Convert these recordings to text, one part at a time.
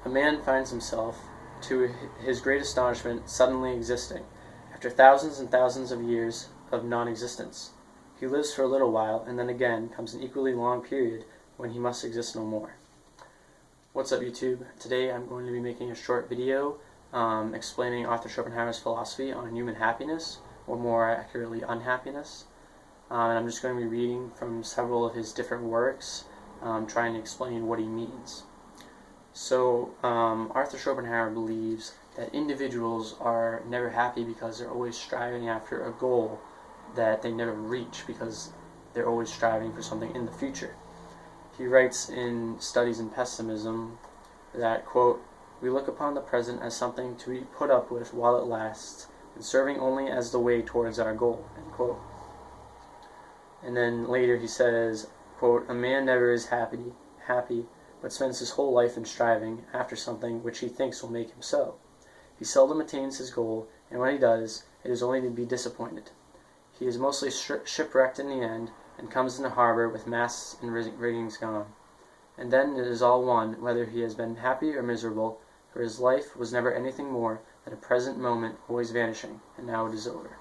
A man finds himself, to his great astonishment, suddenly existing, after thousands and thousands of years of non-existence. He lives for a little while, and then again comes an equally long period when he must exist no more. What's up, YouTube? Today I'm going to be making a short video explaining Arthur Schopenhauer's philosophy on human happiness, or more accurately, unhappiness. And I'm just going to be reading from several of his different works, trying to explain what he means. So, Arthur Schopenhauer believes that individuals are never happy because they're always striving after a goal that they never reach because they're always striving for something in the future. He writes in Studies in Pessimism that, quote, "We look upon the present as something to be put up with while it lasts, and serving only as the way towards our goal," end quote. And then later he says, quote, "A man never is happy, but spends his whole life in striving after something which he thinks will make him so. He seldom attains his goal, and when he does, it is only to be disappointed. He is mostly shipwrecked in the end, and comes into harbor with masts and riggings gone. And then it is all one whether he has been happy or miserable, for his life was never anything more than a present moment always vanishing, and now it is over."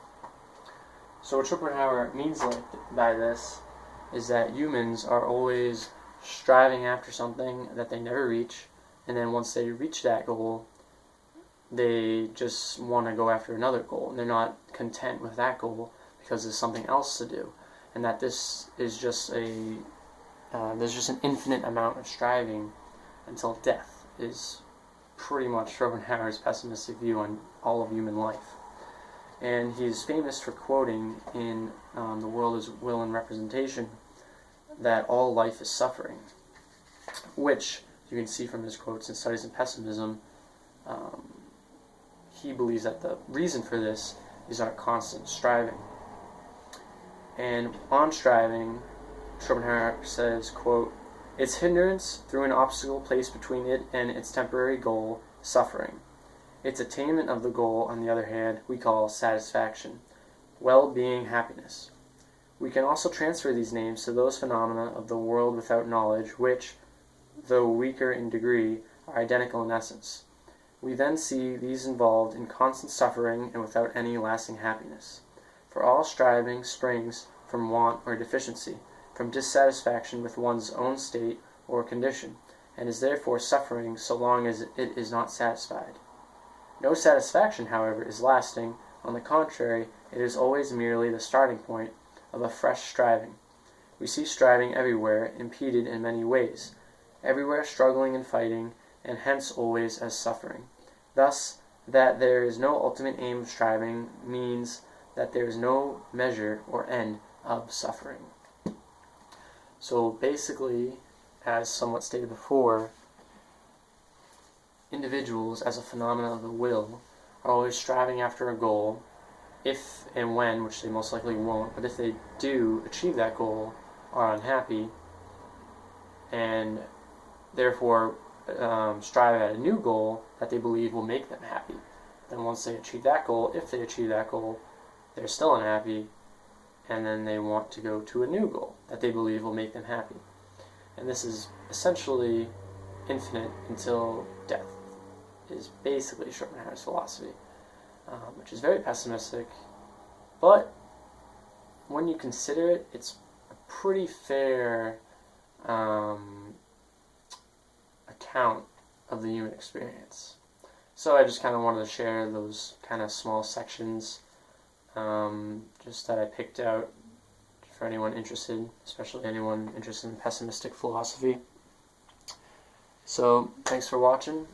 So what Schopenhauer means by this is that humans are always striving after something that they never reach, and then once they reach that goal, they just want to go after another goal, and they're not content with that goal because there's something else to do, and that this is just there's just an infinite amount of striving until death is pretty much Schopenhauer's pessimistic view on all of human life. And he's famous for quoting in The World is Will and Representation that all life is suffering, which you can see from his quotes in Studies in Pessimism. He believes that the reason for this is our constant striving. And on striving, Schopenhauer says, quote, "Its hindrance through an obstacle placed between it and its temporary goal, suffering. Its attainment of the goal, on the other hand, we call satisfaction, well-being, happiness. We can also transfer these names to those phenomena of the world without knowledge which, though weaker in degree, are identical in essence. We then see these involved in constant suffering and without any lasting happiness. For all striving springs from want or deficiency, from dissatisfaction with one's own state or condition, and is therefore suffering so long as it is not satisfied. No satisfaction, however, is lasting. On the contrary, it is always merely the starting point of a fresh striving. We see striving everywhere, impeded in many ways, everywhere struggling and fighting, and hence always as suffering. Thus, that there is no ultimate aim of striving means that there is no measure or end of suffering." So basically, as somewhat stated before, individuals, as a phenomenon of the will, are always striving after a goal, if and when, which they most likely won't, but if they do achieve that goal, are unhappy, and therefore strive at a new goal that they believe will make them happy. Then once they achieve that goal, if they achieve that goal, they're still unhappy, and then they want to go to a new goal that they believe will make them happy. And this is essentially infinite until death, is basically Schopenhauer's philosophy, which is very pessimistic, but when you consider it, it's a pretty fair account of the human experience. So I just kind of wanted to share those kind of small sections just that I picked out for anyone interested, especially anyone interested in pessimistic philosophy. So thanks for watching.